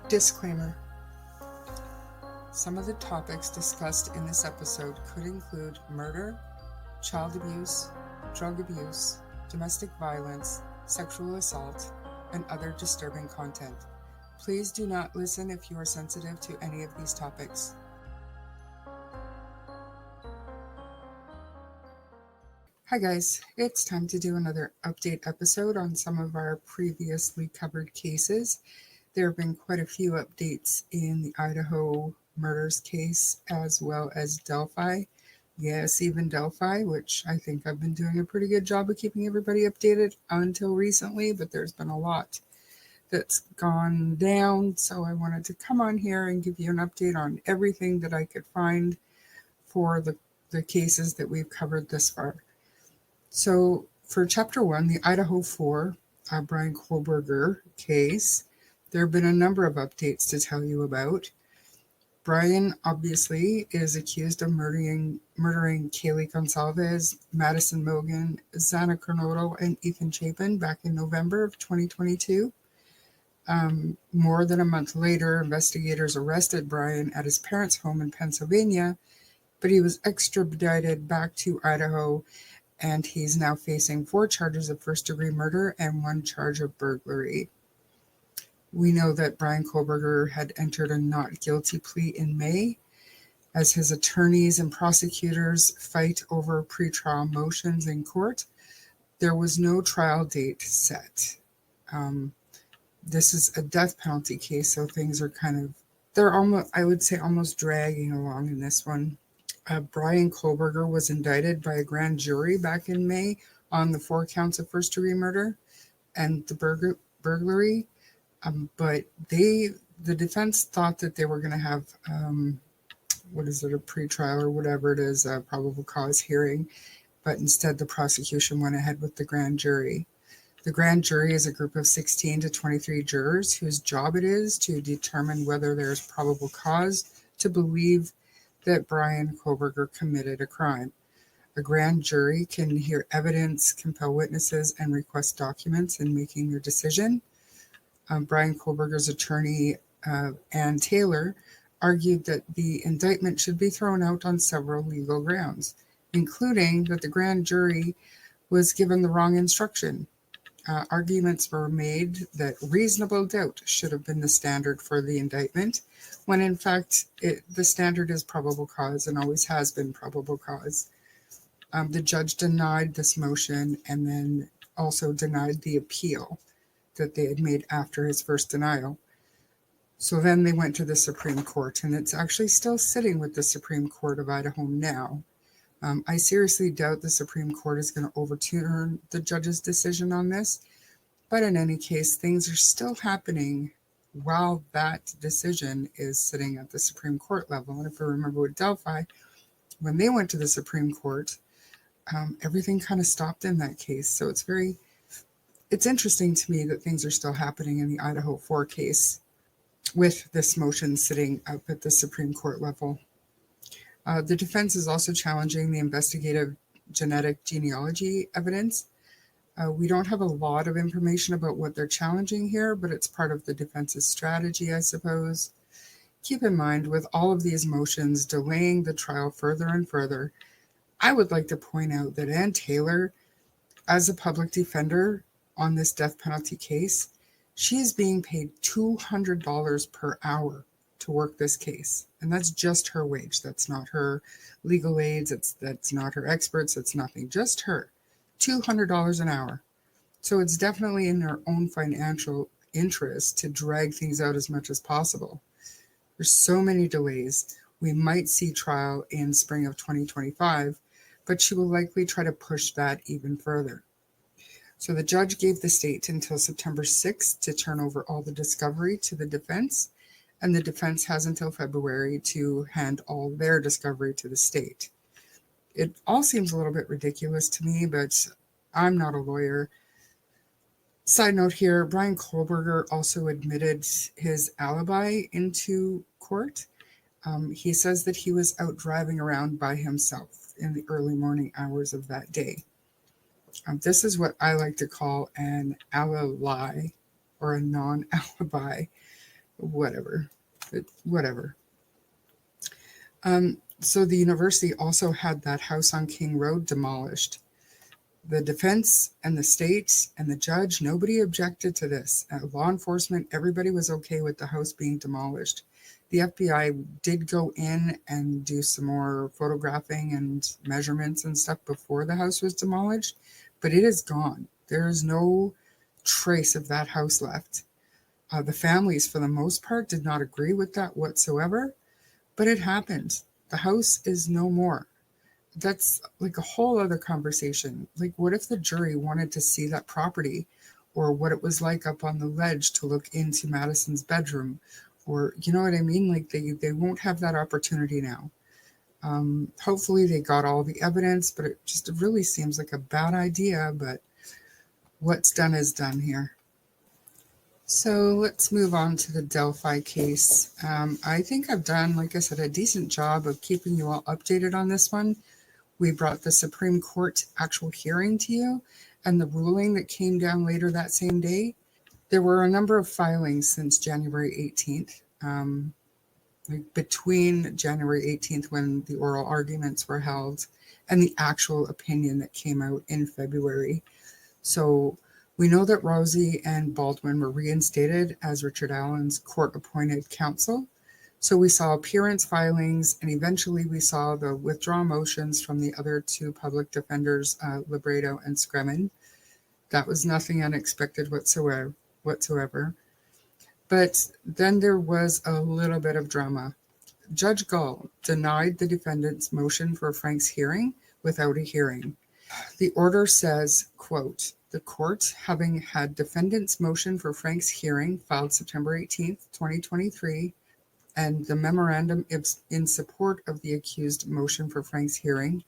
Disclaimer. Some of the topics discussed in this episode could include murder, child abuse, drug abuse, domestic violence, sexual assault, and other disturbing content. Please do not listen if you are sensitive to any of these topics. Hi guys, it's time to do another update episode on some of our previously covered cases. There have been quite a few updates in the Idaho murders case as well as Delphi. Yes, even Delphi, which I think I've been doing a pretty good job of keeping everybody updated until recently, but there's been a lot that's gone down. So I wanted to come on here and give you an update on everything that I could find for the cases that we've covered this far. So for Chapter 1, the Idaho 4, Brian Kohlberger case, there have been a number of updates to tell you about. Brian obviously is accused of murdering Caliyah Gonsalves, Madison Mogan, Xana Kernodle, and Ethan Chapin back in November of 2022. More than a month later, investigators arrested Brian at his parents' home in Pennsylvania, but he was extradited back to Idaho, and he's now facing 4 charges of first-degree murder and 1 charge of burglary. We know that Brian Kohlberger had entered a not guilty plea in May as his attorneys and prosecutors fight over pretrial motions in court. There was no trial date set. This is a death penalty case, so things are they're almost, I would say, almost dragging along in this one. Brian Kohlberger was indicted by a grand jury back in May on the 4 counts of first-degree murder and the burglary. But the defense thought that they were going to have, a pretrial or whatever it is, a probable cause hearing, but instead the prosecution went ahead with the grand jury. The grand jury is a group of 16 to 23 jurors whose job it is to determine whether there's probable cause to believe that Brian Kohlberger committed a crime. A grand jury can hear evidence, compel witnesses, and request documents in making their decision. Brian Kohlberger's attorney, Ann Taylor, argued that the indictment should be thrown out on several legal grounds, including that the grand jury was given the wrong instruction. Arguments were made that reasonable doubt should have been the standard for the indictment, when in fact the standard is probable cause and always has been probable cause. The judge denied this motion and then also denied the appeal that they had made after his first denial. So then they went to the Supreme Court, and it's actually still sitting with the Supreme Court of Idaho now. I seriously doubt the Supreme Court is going to overturn the judge's decision on this, but in any case, things are still happening while that decision is sitting at the Supreme Court level. And if I remember with Delphi, when they went to the Supreme Court, everything kind of stopped in that case. So it's interesting to me that things are still happening in the Idaho 4 case with this motion sitting up at the Supreme Court level. The defense is also challenging the investigative genetic genealogy evidence. We don't have a lot of information about what they're challenging here, but it's part of the defense's strategy, I suppose. Keep in mind, with all of these motions delaying the trial further and further, I would like to point out that Ann Taylor, as a public defender on this death penalty case, she is being paid $200 per hour to work this case. And that's just her wage. That's not her legal aides. That's not her experts. That's nothing. Just her. $200 an hour. So it's definitely in their own financial interest to drag things out as much as possible. There's so many delays. We might see trial in spring of 2025, but she will likely try to push that even further. So the judge gave the state until September 6th to turn over all the discovery to the defense, and the defense has until February to hand all their discovery to the state. It all seems a little bit ridiculous to me, but I'm not a lawyer. Side note here, Brian Kohlberger also admitted his alibi into court. He says that he was out driving around by himself in the early morning hours of that day. This is what I like to call an alibi or a non-alibi. whatever. Whatever. So the university also had that house on King Road demolished. The defense and the state and the judge, nobody objected to this. Law enforcement, everybody was okay with the house being demolished. The FBI did go in and do some more photographing and measurements and stuff before the house was demolished, but it is gone. There is no trace of that house left. The families, for the most part, did not agree with that whatsoever, but it happened. The house is no more. That's like a whole other conversation. Like, what if the jury wanted to see that property, or what it was like up on the ledge to look into Madison's bedroom, or you know what I mean? Like they won't have that opportunity now. Hopefully they got all the evidence, but it just really seems like a bad idea, but what's done is done here. So let's move on to the Delphi case. I think I've done, like I said, a decent job of keeping you all updated on this one. We brought the Supreme Court actual hearing to you and the ruling that came down later that same day. There were a number of filings since January 18th, like between January 18th when the oral arguments were held and the actual opinion that came out in February. So we know that Rosie and Baldwin were reinstated as Richard Allen's court-appointed counsel. So we saw appearance filings, and eventually we saw the withdrawal motions from the other two public defenders, Libredo and Scremin. That was nothing unexpected whatsoever. But then there was a little bit of drama. Judge Gull denied the defendant's motion for Frank's hearing without a hearing. The order says, quote, "The court, having had defendant's motion for Frank's hearing filed September 18th, 2023, and the memorandum in support of the accused motion for Frank's hearing,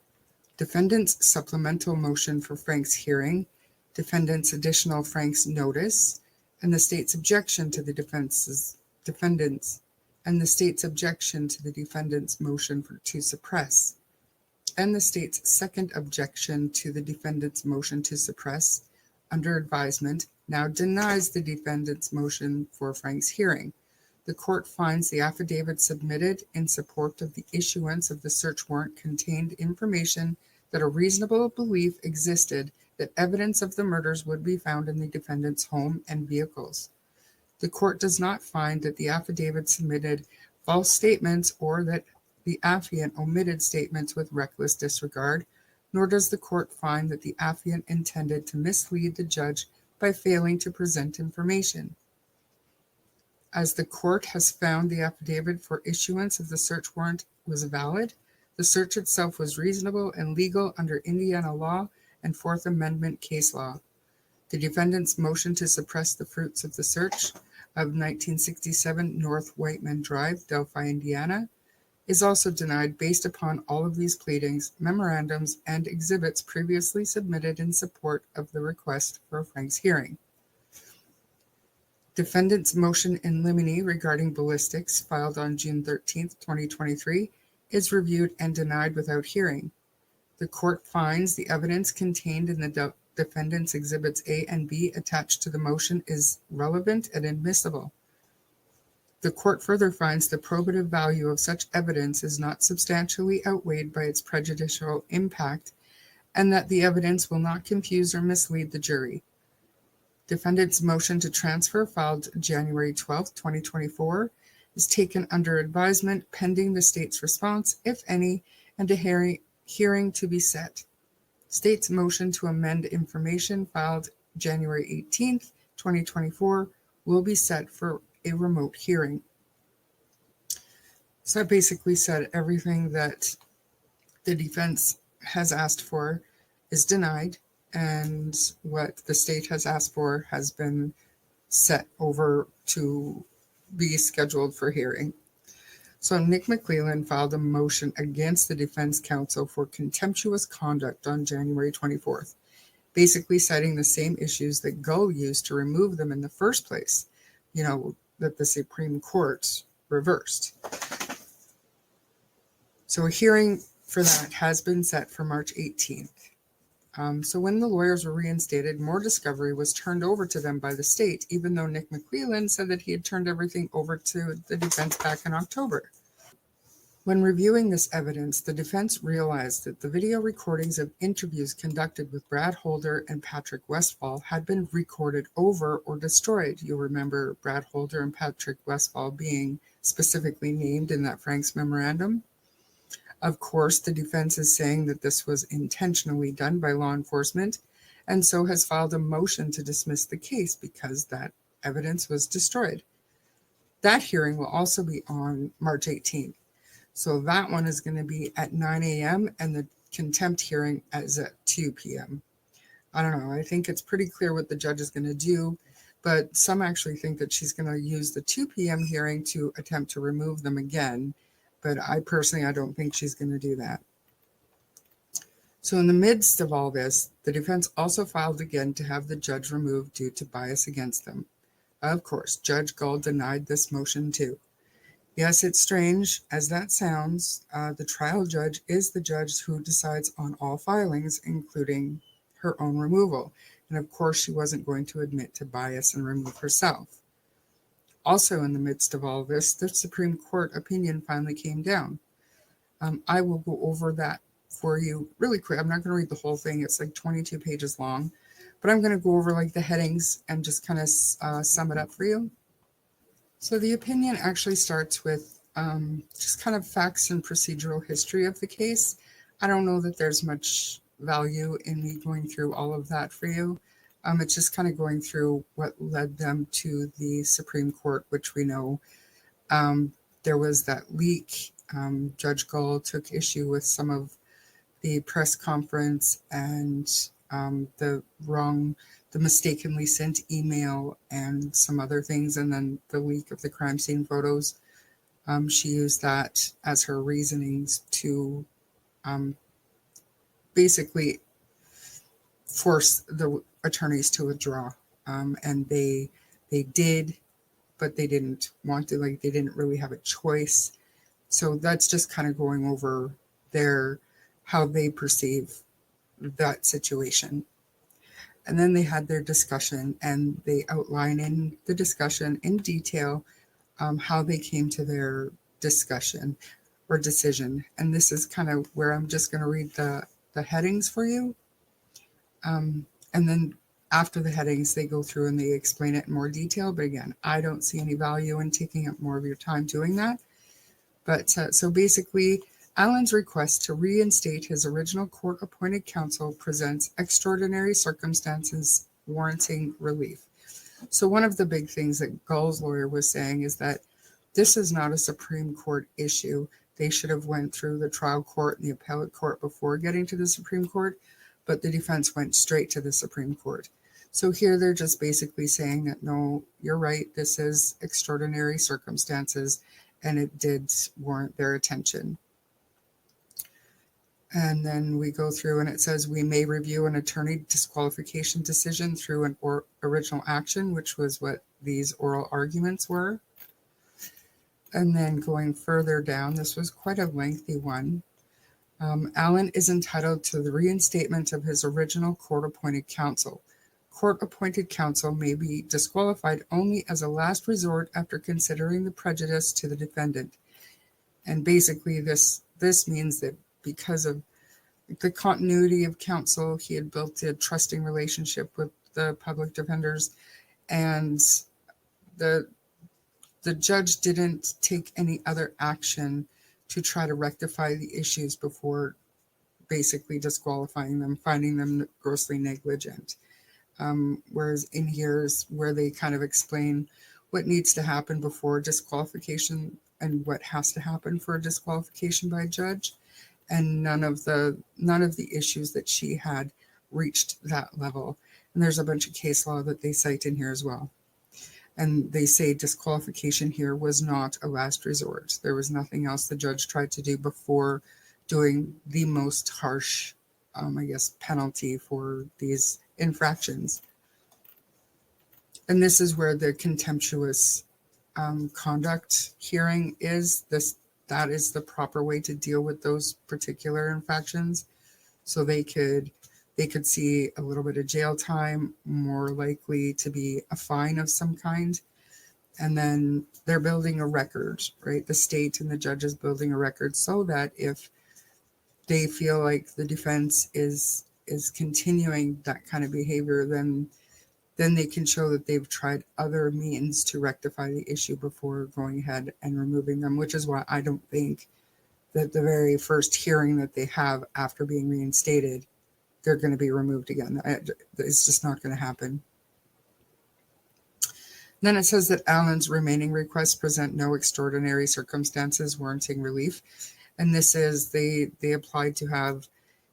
defendant's supplemental motion for Frank's hearing, defendant's additional Frank's notice, and the state's objection to the defendant's motion to suppress, and the state's second objection to the defendant's motion to suppress under advisement now denies the defendant's motion for Frank's hearing. The court finds the affidavit submitted in support of the issuance of the search warrant contained information that a reasonable belief existed that evidence of the murders would be found in the defendant's home and vehicles. The court does not find that the affidavit submitted false statements or that the affiant omitted statements with reckless disregard, nor does the court find that the affiant intended to mislead the judge by failing to present information. As the court has found the affidavit for issuance of the search warrant was valid, the search itself was reasonable and legal under Indiana law and Fourth Amendment case law. The defendant's motion to suppress the fruits of the search of 1967 North Whiteman Drive, Delphi, Indiana, is also denied based upon all of these pleadings, memorandums, and exhibits previously submitted in support of the request for Frank's hearing. Defendant's motion in limine regarding ballistics, filed on June 13, 2023, is reviewed and denied without hearing. The court finds the evidence contained in the defendant's exhibits A and B attached to the motion is relevant and admissible. The court further finds the probative value of such evidence is not substantially outweighed by its prejudicial impact, and that the evidence will not confuse or mislead the jury. Defendant's motion to transfer, filed January 12, 2024, is taken under advisement pending the state's response, if any, and a hearing to be set. State's motion to amend information, filed January 18, 2024, will be set for a remote hearing. So I basically said everything that the defense has asked for is denied, and what the state has asked for has been set over to be scheduled for hearing. So Nick McClellan filed a motion against the defense counsel for contemptuous conduct on January 24th, basically citing the same issues that Gull used to remove them in the first place, that the Supreme Court reversed. So a hearing for that has been set for March 18th. So when the lawyers were reinstated, more discovery was turned over to them by the state, even though Nick McClelland said that he had turned everything over to the defense back in October. When reviewing this evidence, the defense realized that the video recordings of interviews conducted with Brad Holder and Patrick Westfall had been recorded over or destroyed. You'll remember Brad Holder and Patrick Westfall being specifically named in that Frank's memorandum. Of course, the defense is saying that this was intentionally done by law enforcement, and so has filed a motion to dismiss the case because that evidence was destroyed. That hearing will also be on March 18th. So that one is going to be at 9 a.m. and the contempt hearing is at 2 p.m. I don't know. I think it's pretty clear what the judge is going to do, but some actually think that she's going to use the 2 p.m. hearing to attempt to remove them again. But I don't think she's going to do that. So in the midst of all this, the defense also filed again to have the judge removed due to bias against them. Of course, Judge Gull denied this motion too. Yes, it's strange as that sounds. The trial judge is the judge who decides on all filings, including her own removal. And of course, she wasn't going to admit to bias and remove herself. Also, in the midst of all this, the Supreme Court opinion finally came down. I will go over that for you really quick. I'm not going to read the whole thing. It's like 22 pages long, but I'm going to go over like the headings and just kind of sum it up for you. So the opinion actually starts with just kind of facts and procedural history of the case. I don't know that there's much value in me going through all of that for you. It's just kind of going through what led them to the Supreme Court, which we know there was that leak. Judge Gull took issue with some of the press conference and the mistakenly sent email and some other things, and then the leak of the crime scene photos. She used that as her reasonings to basically force the attorneys to withdraw. And they did, but they didn't want to, like they didn't really have a choice. So that's just kind of going over how they perceive that situation. And then they had their discussion, and they outline in the discussion in detail how they came to their discussion or decision. And this is kind of where I'm just going to read the headings for you. And then after the headings, they go through and they explain it in more detail. But again, I don't see any value in taking up more of your time doing that. But so basically, Allen's request to reinstate his original court-appointed counsel presents extraordinary circumstances warranting relief. So one of the big things that Gull's lawyer was saying is that this is not a Supreme Court issue. They should have went through the trial court and the appellate court before getting to the Supreme Court, but the defense went straight to the Supreme Court. So here they're just basically saying that, no, you're right, this is extraordinary circumstances, and it did warrant their attention. And then we go through and it says we may review an attorney disqualification decision through an original action, which was what these oral arguments were. And then going further down, this was quite a lengthy one. Allen is entitled to the reinstatement of his original court-appointed counsel. Court-appointed counsel may be disqualified only as a last resort after considering the prejudice to the defendant. And basically this means that because of the continuity of counsel, he had built a trusting relationship with the public defenders, and the judge didn't take any other action to try to rectify the issues before basically disqualifying them, finding them grossly negligent. Whereas in here is where they kind of explain what needs to happen before disqualification and what has to happen for a disqualification by a judge. And none of the issues that she had reached that level. And there's a bunch of case law that they cite in here as well. And they say disqualification here was not a last resort. There was nothing else the judge tried to do before doing the most harsh, penalty for these infractions. And this is where the contemptuous conduct hearing is. That is the proper way to deal with those particular infractions. So they could they could see a little bit of jail time, more likely to be a fine of some kind. And then they're building a record, right? The state and the judge is building a record so that if they feel like the defense is continuing that kind of behavior, then they can show that they've tried other means to rectify the issue before going ahead and removing them, which is why I don't think that the very first hearing that they have after being reinstated, they're going to be removed again. It's just not going to happen. Then it says that Allen's remaining requests present no extraordinary circumstances warranting relief. And this is, they applied to have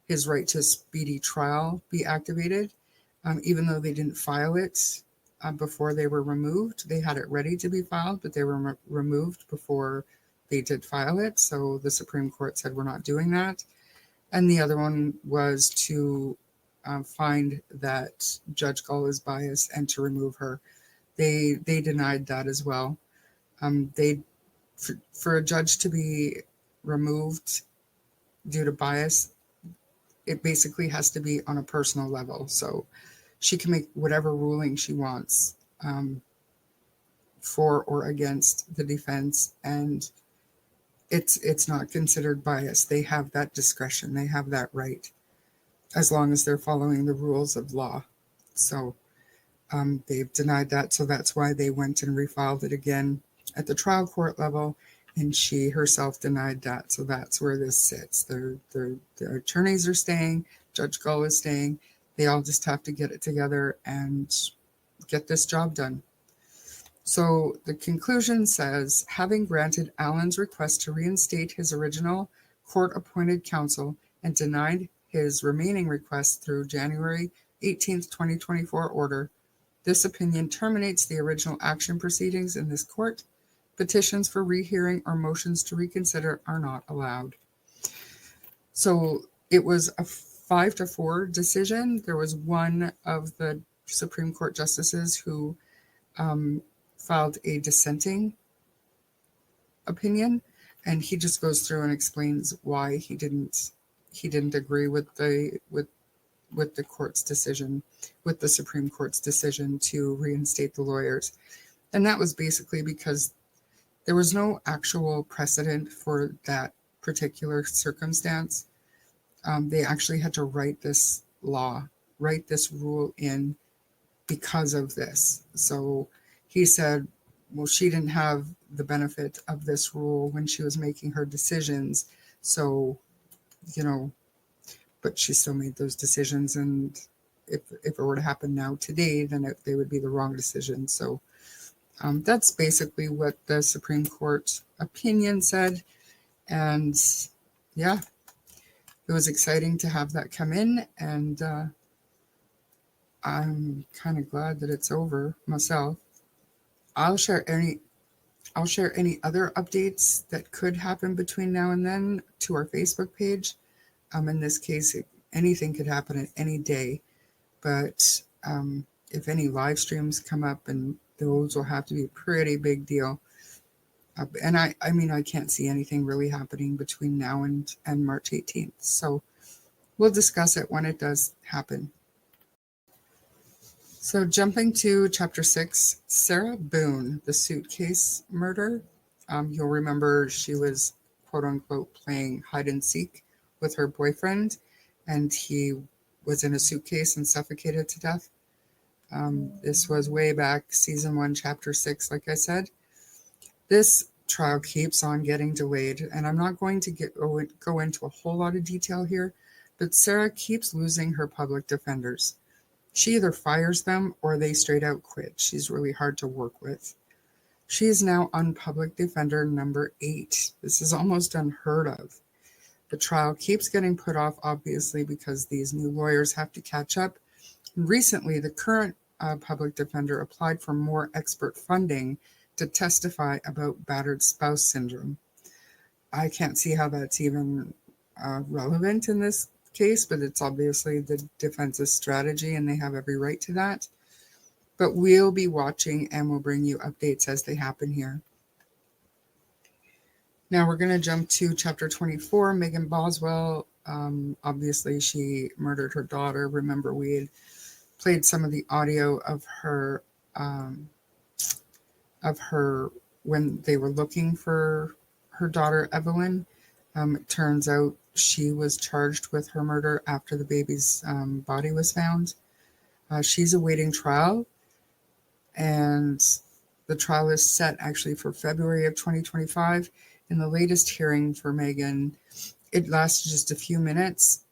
his right to a speedy trial be activated, even though they didn't file it before they were removed. They had it ready to be filed, but they were removed before they did file it. So the Supreme Court said, we're not doing that. And the other one was to find that Judge Gull is biased and to remove her. They denied that as well. For a judge to be removed due to bias, it basically has to be on a personal level. So she can make whatever ruling she wants for or against the defense, and it's not considered bias. They have that discretion. They have that right, as long as they're following the rules of law. So they've denied that. So that's why they went and refiled it again at the trial court level. And she herself denied that. So that's where this sits. Their attorneys are staying. Judge Gull is staying. They all just have to get it together and get this job done. So the conclusion says, having granted Allen's request to reinstate his original court-appointed counsel and denied his remaining requests through January 18th, 2024 order, this opinion terminates the original action proceedings in this court. Petitions for rehearing or motions to reconsider are not allowed. So it was a 5-4 decision. There was one of the Supreme Court justices who filed a dissenting opinion, and he just goes through and explains why he didn't agree with the court's decision, with the Supreme Court's decision to reinstate the lawyers. And that was basically because there was no actual precedent for that particular circumstance. They actually had to write this rule in because of this. So he said, well, she didn't have the benefit of this rule when she was making her decisions. So, but she still made those decisions. And if it were to happen now today, then they would be the wrong decision. So that's basically what the Supreme Court opinion said. And yeah, it was exciting to have that come in. And I'm kind of glad that it's over myself. I'll share any other updates that could happen between now and then to our Facebook page. In this case, anything could happen at any day. But if any live streams come up, and those will have to be a pretty big deal. And I can't see anything really happening between now and March 18th. So we'll discuss it when it does happen. So jumping to Chapter 6, Sarah Boone, the suitcase murder. You'll remember she was, quote unquote, playing hide and seek with her boyfriend, and he was in a suitcase and suffocated to death. This was way back, Season 1, Chapter 6, like I said. This trial keeps on getting delayed, and I'm not going to go into a whole lot of detail here, but Sarah keeps losing her public defenders. She either fires them or they straight out quit. She's really hard to work with. She is now on public defender number 8. This is almost unheard of. The trial keeps getting put off, obviously, because these new lawyers have to catch up. Recently, the current public defender applied for more expert funding to testify about battered spouse syndrome. I can't see how that's even relevant in this case, but it's obviously the defense's strategy, and they have every right to that. But we'll be watching, and we'll bring you updates as they happen here. Now we're going to jump to Chapter 24. Megan Boswell Obviously, she murdered her daughter. Remember, we had played some of the audio um, of her when they were looking for her daughter Evelyn. It turns out she was charged with her murder after the baby's body was found. She's awaiting trial, and the trial is set actually for February of 2025. In the latest hearing for Megan, it lasted just a few minutes.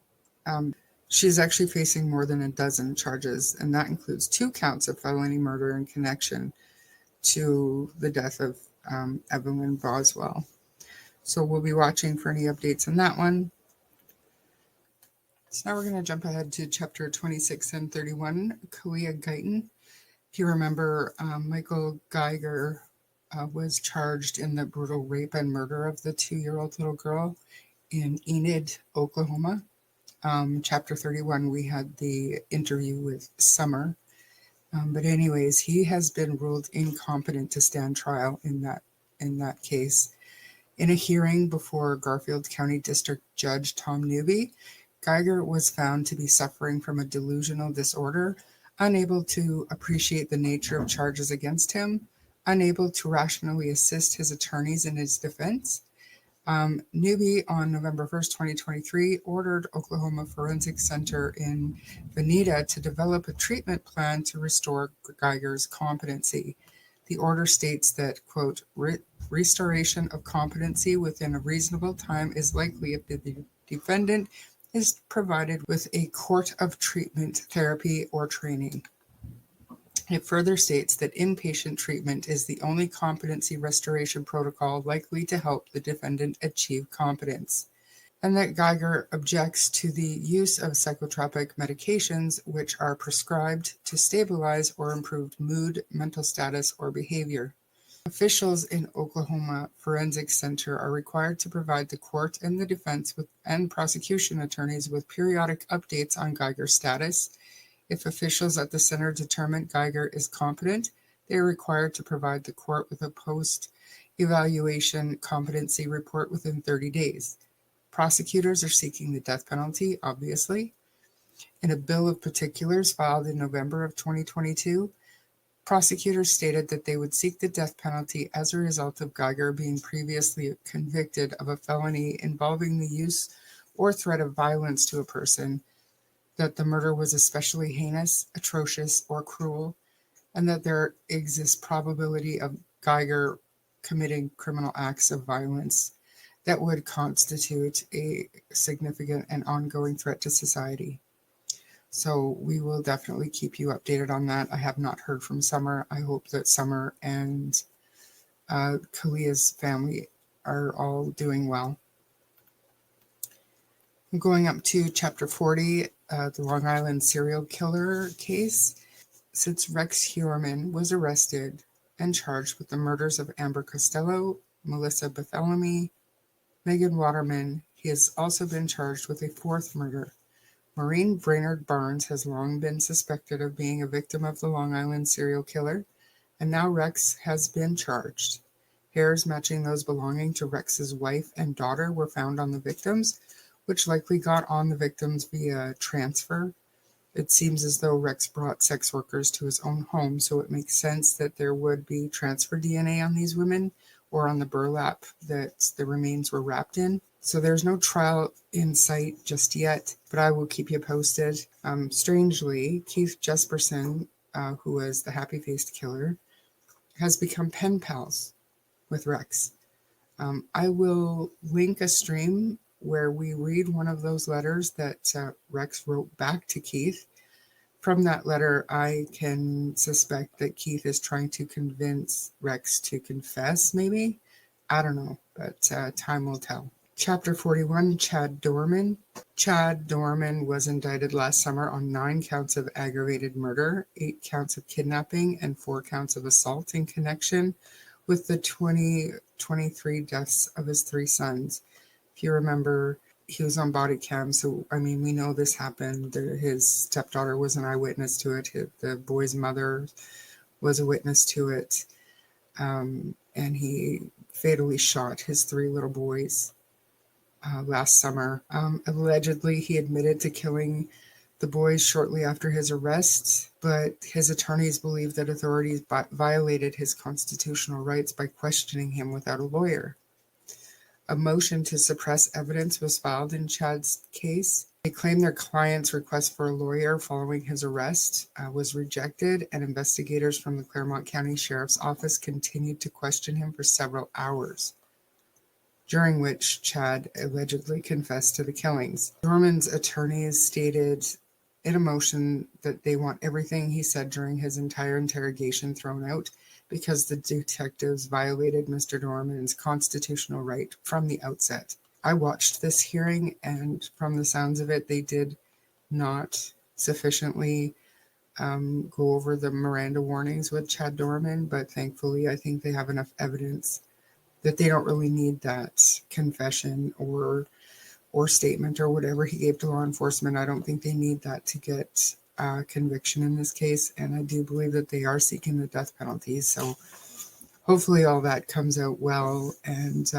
She's actually facing more than a dozen charges, and that includes 2 counts of felony murder in connection to the death of Evelyn Boswell. So we'll be watching for any updates on that one. So now we're going to jump ahead to chapter 26 and 31, Caliyah Guyton. If you remember, Michael Geiger was charged in the brutal rape and murder of the 2-year-old little girl in Enid, Oklahoma. Chapter 31, we had the interview with Summer. But anyways, he has been ruled incompetent to stand trial in that case. In a hearing before Garfield County District Judge Tom Newby, Geiger was found to be suffering from a delusional disorder, unable to appreciate the nature of charges against him, unable to rationally assist his attorneys in his defense. Newby, on November 1st, 2023, ordered Oklahoma Forensic Center in Veneta to develop a treatment plan to restore Geiger's competency. The order states that, quote, restoration of competency within a reasonable time is likely if the defendant is provided with a course of treatment, therapy, or training. It further states that inpatient treatment is the only competency restoration protocol likely to help the defendant achieve competence, and that Geiger objects to the use of psychotropic medications which are prescribed to stabilize or improve mood, mental status, or behavior. Officials in Oklahoma Forensic Center are required to provide the court and the defense and prosecution attorneys with periodic updates on Geiger's status. If officials at the center determine Geiger is competent, they are required to provide the court with a post-evaluation competency report within 30 days. Prosecutors are seeking the death penalty, obviously. In a bill of particulars filed in November of 2022, prosecutors stated that they would seek the death penalty as a result of Geiger being previously convicted of a felony involving the use or threat of violence to a person, that the murder was especially heinous, atrocious, or cruel, and that there exists probability of Geiger committing criminal acts of violence that would constitute a significant and ongoing threat to society. So we will definitely keep you updated on that. I have not heard from Summer. I hope that Summer and Caliyah's family are all doing well. Going up to chapter 40, the Long Island serial killer case. Since Rex Doerman was arrested and charged with the murders of Amber Costello, Melissa Bartholomew, Megan Waterman, he has also been charged with a 4th murder. Maureen Brainerd Barnes has long been suspected of being a victim of the Long Island serial killer, and now Rex has been charged. Hairs matching those belonging to Rex's wife and daughter were found on the victims, which likely got on the victims via transfer. It seems as though Rex brought sex workers to his own home, so it makes sense that there would be transfer DNA on these women or on the burlap that the remains were wrapped in. So there's no trial in sight just yet, but I will keep you posted. Strangely, Keith Jesperson, who was the happy-faced killer, has become pen pals with Rex. I will link a stream where we read one of those letters that Rex wrote back to Keith. From that letter, I can suspect that Keith is trying to convince Rex to confess, maybe? I don't know, but time will tell. Chapter 41, Chad Doerman. Chad Doerman was indicted last summer on 9 counts of aggravated murder, 8 counts of kidnapping, and 4 counts of assault in connection with the 2023 deaths of his 3 sons. If you remember, he was on body cam, so I mean, we know this happened. His stepdaughter was an eyewitness to it. The boy's mother was a witness to it, and he fatally shot his 3 little boys. last summer. Allegedly, he admitted to killing the boys shortly after his arrest, but his attorneys believe that authorities violated his constitutional rights by questioning him without a lawyer. A motion to suppress evidence was filed in Chad's case. They claim their client's request for a lawyer following his arrest was rejected, and investigators from the Claremont County Sheriff's Office continued to question him for several hours, during which Chad allegedly confessed to the killings. Doerman's attorneys stated in a motion that they want everything he said during his entire interrogation thrown out because the detectives violated Mr. Doerman's constitutional right from the outset. I watched this hearing, and from the sounds of it, they did not sufficiently go over the Miranda warnings with Chad Doerman, but thankfully I think they have enough evidence that they don't really need that confession or statement or whatever he gave to law enforcement. I don't think they need that to get conviction in this case, and I do believe that they are seeking the death penalty. So hopefully all that comes out well, and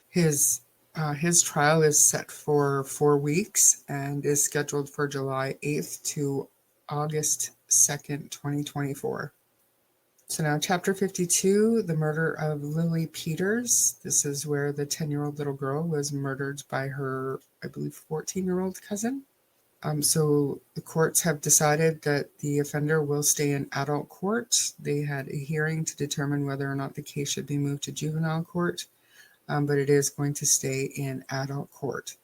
his trial is set for 4 weeks and is scheduled for July 8th to August 2nd, 2024. So now Chapter 52, the murder of Lily Peters. This is where the 10-year-old little girl was murdered by her, I believe, 14-year-old cousin. So the courts have decided that the offender will stay in adult court. They had a hearing to determine whether or not the case should be moved to juvenile court, but it is going to stay in adult court.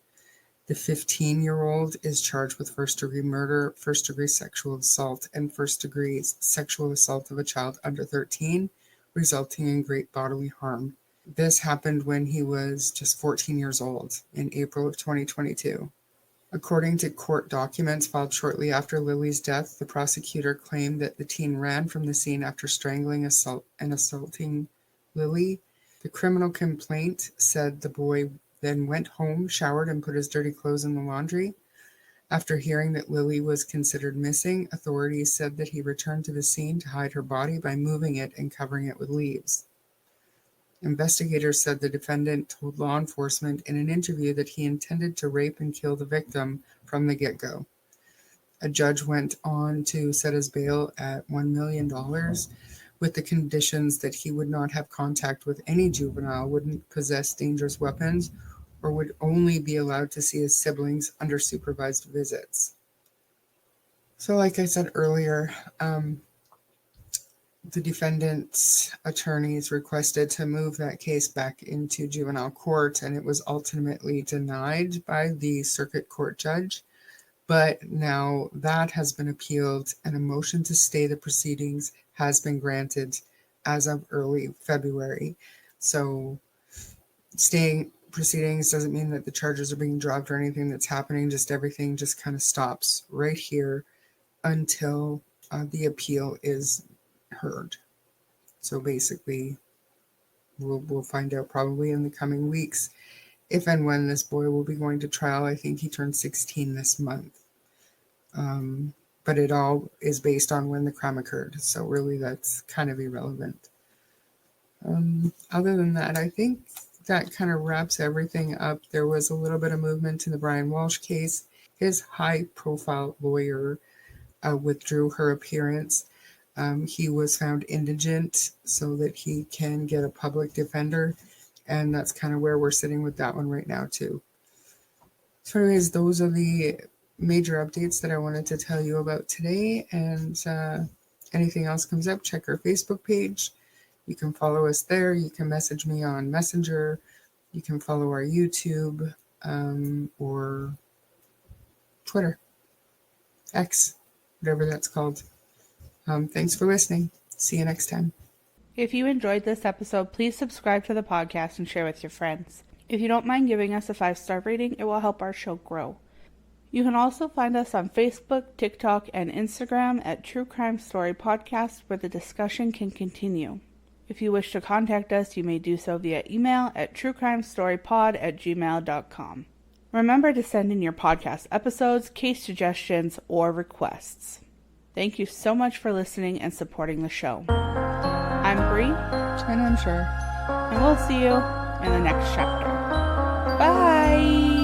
The 15-year-old is charged with first-degree murder, first-degree sexual assault, and first-degree sexual assault of a child under 13, resulting in great bodily harm. This happened when he was just 14 years old in April of 2022. According to court documents filed shortly after Lily's death, the prosecutor claimed that the teen ran from the scene after strangling and assaulting Lily. The criminal complaint said the boy then went home, showered, and put his dirty clothes in the laundry. After hearing that Lily was considered missing, authorities said that he returned to the scene to hide her body by moving it and covering it with leaves. Investigators said the defendant told law enforcement in an interview that he intended to rape and kill the victim from the get-go. A judge went on to set his bail at $1 million with the conditions that he would not have contact with any juvenile, wouldn't possess dangerous weapons, or would only be allowed to see his siblings under supervised visits. So like I said earlier, the defendant's attorneys requested to move that case back into juvenile court, and it was ultimately denied by the circuit court judge. But now that has been appealed, and a motion to stay the proceedings has been granted as of early February. So staying proceedings doesn't mean that the charges are being dropped or anything that's happening, just everything just kind of stops right here until the appeal is heard. So basically, we'll find out probably in the coming weeks if and when this boy will be going to trial. I think he turned 16 this month. But it all is based on when the crime occurred. So really that's kind of irrelevant. Other than that, I think that kind of wraps everything up. There was a little bit of movement in the Brian Walsh case. His high-profile lawyer withdrew her appearance. He was found indigent so that he can get a public defender. And that's kind of where we're sitting with that one right now, too. So anyways, those are the major updates that I wanted to tell you about today. And anything else comes up, check our Facebook page. You can follow us there. You can message me on Messenger. You can follow our YouTube or Twitter, X, whatever that's called. Thanks for listening. See you next time. If you enjoyed this episode, please subscribe to the podcast and share with your friends. If you don't mind giving us a 5-star rating, it will help our show grow. You can also find us on Facebook, TikTok, and Instagram at True Crime Story Podcast, where the discussion can continue. If you wish to contact us, you may do so via email at truecrimestorypod@gmail.com. Remember to send in your podcast episodes, case suggestions, or requests. Thank you so much for listening and supporting the show. I'm Bree. And I'm sure. And we'll see you in the next chapter. Bye! Bye.